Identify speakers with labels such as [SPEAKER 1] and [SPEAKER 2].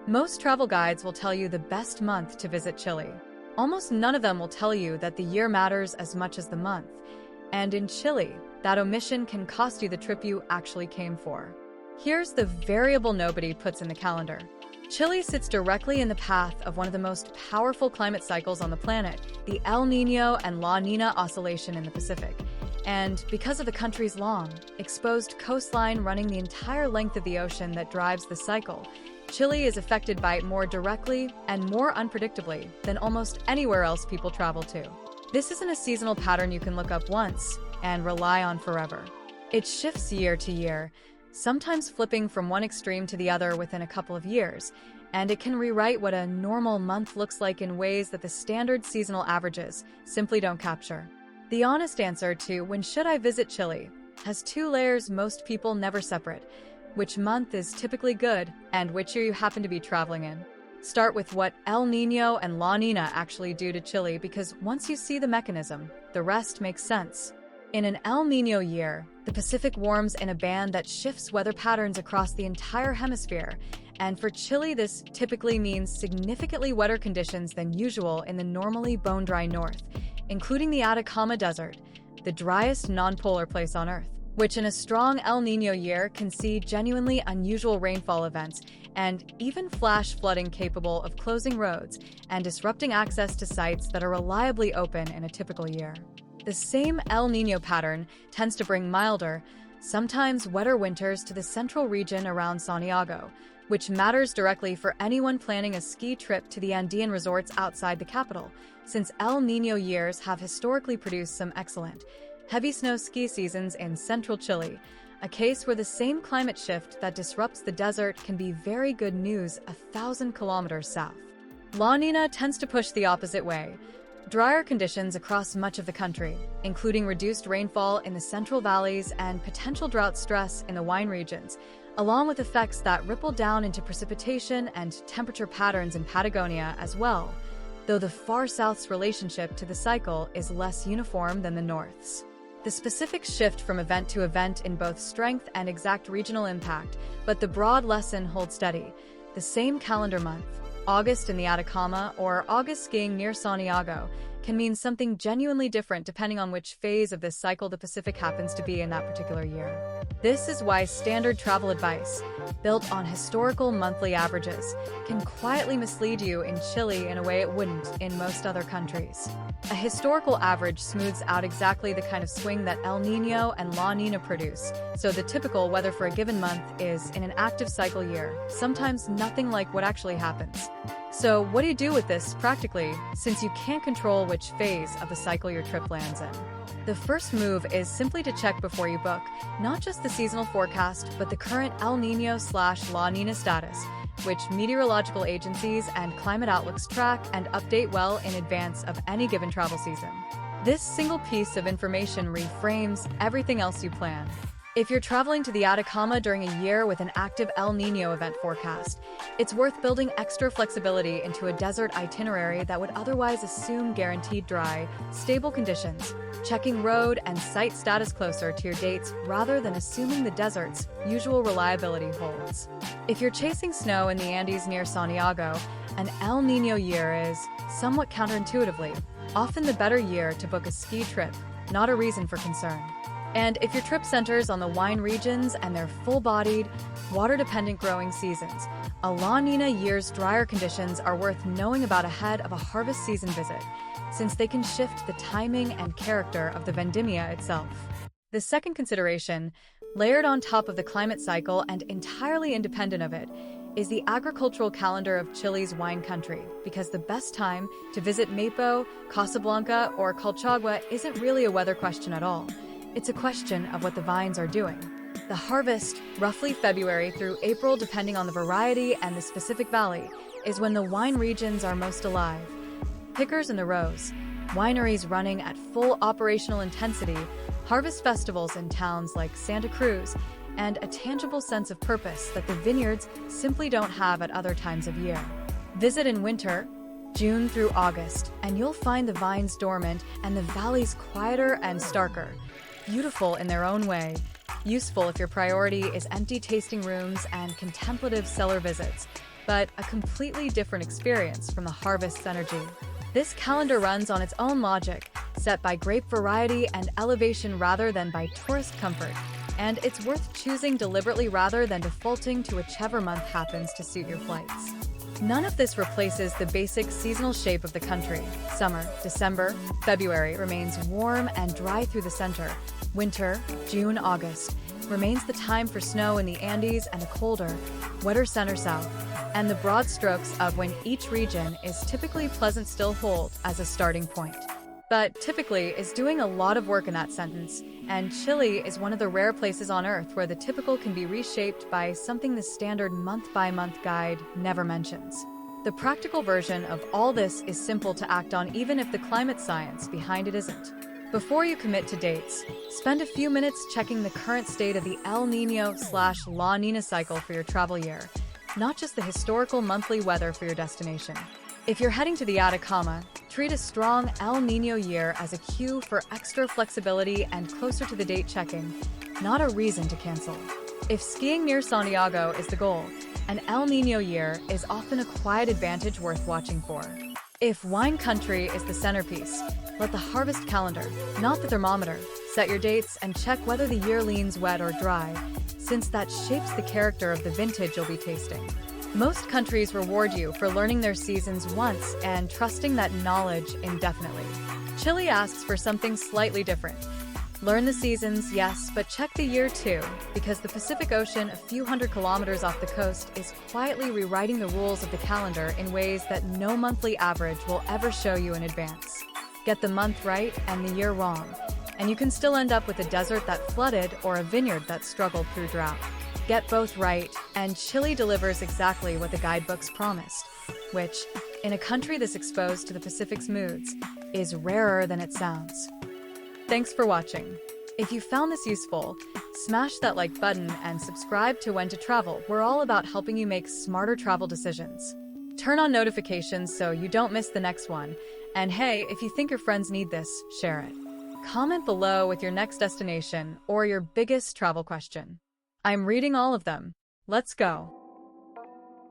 [SPEAKER 1] Most travel guides will tell you the best month to visit Chile. Almost none of them will tell you that the year matters as much as the month. And in Chile, that omission can cost you the trip you actually came for. Here's the variable nobody puts in the calendar. Chile sits directly in the path of one of the most powerful climate cycles on the planet, the El Niño and La Niña oscillation in the Pacific. And because of the country's long, exposed coastline running the entire length of the ocean that drives the cycle, Chile is affected by it more directly and more unpredictably than almost anywhere else people travel to. This isn't a seasonal pattern you can look up once and rely on forever. It shifts year to year, sometimes flipping from one extreme to the other within a couple of years, and it can rewrite what a normal month looks like in ways that the standard seasonal averages simply don't capture. The honest answer to "when should I visit Chile" has two layers most people never separate: which month is typically good and which year you happen to be traveling in. Start with what El Niño and La Niña actually do to Chile, because once you see the mechanism, the rest makes sense. In an El Niño year, the Pacific warms in a band that shifts weather patterns across the entire hemisphere, and for Chile this typically means significantly wetter conditions than usual in the normally bone-dry north, including the Atacama Desert, the driest non-polar place on Earth, which in a strong El Niño year can see genuinely unusual rainfall events and even flash flooding capable of closing roads and disrupting access to sites that are reliably open in a typical year. The same El Niño pattern tends to bring milder, sometimes wetter winters to the central region around Santiago, which matters directly for anyone planning a ski trip to the Andean resorts outside the capital, since El Niño years have historically produced some excellent, heavy snow ski seasons in central Chile, a case where the same climate shift that disrupts the desert can be very good news 1,000 kilometers south. La Niña tends to push the opposite way. Drier conditions across much of the country, including reduced rainfall in the central valleys and potential drought stress in the wine regions, along with effects that ripple down into precipitation and temperature patterns in Patagonia as well, though the far south's relationship to the cycle is less uniform than the north's. The specifics shift from event to event in both strength and exact regional impact, but the broad lesson holds steady. The same calendar month, August in the Atacama or August skiing near Santiago, can mean something genuinely different depending on which phase of this cycle the Pacific happens to be in that particular year. This is why standard travel advice, built on historical monthly averages, can quietly mislead you in Chile in a way it wouldn't in most other countries. A historical average smooths out exactly the kind of swing that El Niño and La Niña produce, so the typical weather for a given month is, in an active cycle year, sometimes nothing like what actually happens. So what do you do with this practically, since you can't control which phase of the cycle your trip lands in? The first move is simply to check before you book, not just the seasonal forecast, but the current El Niño/La Niña status, which meteorological agencies and climate outlooks track and update well in advance of any given travel season. This single piece of information reframes everything else you plan. If you're traveling to the Atacama during a year with an active El Niño event forecast, it's worth building extra flexibility into a desert itinerary that would otherwise assume guaranteed dry, stable conditions, checking road and site status closer to your dates rather than assuming the desert's usual reliability holds. If you're chasing snow in the Andes near Santiago, an El Niño year is, somewhat counterintuitively, often the better year to book a ski trip, not a reason for concern. And if your trip centers on the wine regions and their full-bodied, water-dependent growing seasons, a La Niña year's drier conditions are worth knowing about ahead of a harvest season visit, since they can shift the timing and character of the vendimia itself. The second consideration, layered on top of the climate cycle and entirely independent of it, is the agricultural calendar of Chile's wine country, because the best time to visit Maipo, Casablanca, or Colchagua isn't really a weather question at all. It's a question of what the vines are doing. The harvest, roughly February through April depending on the variety and the specific valley, is when the wine regions are most alive. Pickers in the rows, wineries running at full operational intensity, harvest festivals in towns like Santa Cruz, and a tangible sense of purpose that the vineyards simply don't have at other times of year. Visit in winter, June through August, and you'll find the vines dormant and the valleys quieter and starker. Beautiful in their own way, useful if your priority is empty tasting rooms and contemplative cellar visits, but a completely different experience from the harvest's energy. This calendar runs on its own logic, set by grape variety and elevation rather than by tourist comfort, and it's worth choosing deliberately rather than defaulting to whichever month happens to suit your flights. None of this replaces the basic seasonal shape of the country. Summer, December, February remains warm and dry through the center. Winter, June, August, remains the time for snow in the Andes and a colder, wetter center south, and the broad strokes of when each region is typically pleasant still hold as a starting point. But typically is doing a lot of work in that sentence, and Chile is one of the rare places on Earth where the typical can be reshaped by something the standard month-by-month guide never mentions. The practical version of all this is simple to act on even if the climate science behind it isn't. Before you commit to dates, spend a few minutes checking the current state of the El Niño/La Niña cycle for your travel year, not just the historical monthly weather for your destination. If you're heading to the Atacama, treat a strong El Niño year as a cue for extra flexibility and closer to the date checking, not a reason to cancel. If skiing near Santiago is the goal, an El Niño year is often a quiet advantage worth watching for. If wine country is the centerpiece, let the harvest calendar, not the thermometer, set your dates and check whether the year leans wet or dry, since that shapes the character of the vintage you'll be tasting. Most countries reward you for learning their seasons once and trusting that knowledge indefinitely. Chile asks for something slightly different. Learn the seasons, yes, but check the year too, because the Pacific Ocean a few hundred kilometers off the coast is quietly rewriting the rules of the calendar in ways that no monthly average will ever show you in advance. Get the month right and the year wrong, and you can still end up with a desert that flooded or a vineyard that struggled through drought. Get both right, and Chile delivers exactly what the guidebooks promised, which, in a country this exposed to the Pacific's moods, is rarer than it sounds. Thanks for watching. If you found this useful, smash that like button and subscribe to When to Travel. We're all about helping you make smarter travel decisions. Turn on notifications so you don't miss the next one. And hey, if you think your friends need this, share it. Comment below with your next destination or your biggest travel question. I'm reading all of them. Let's go.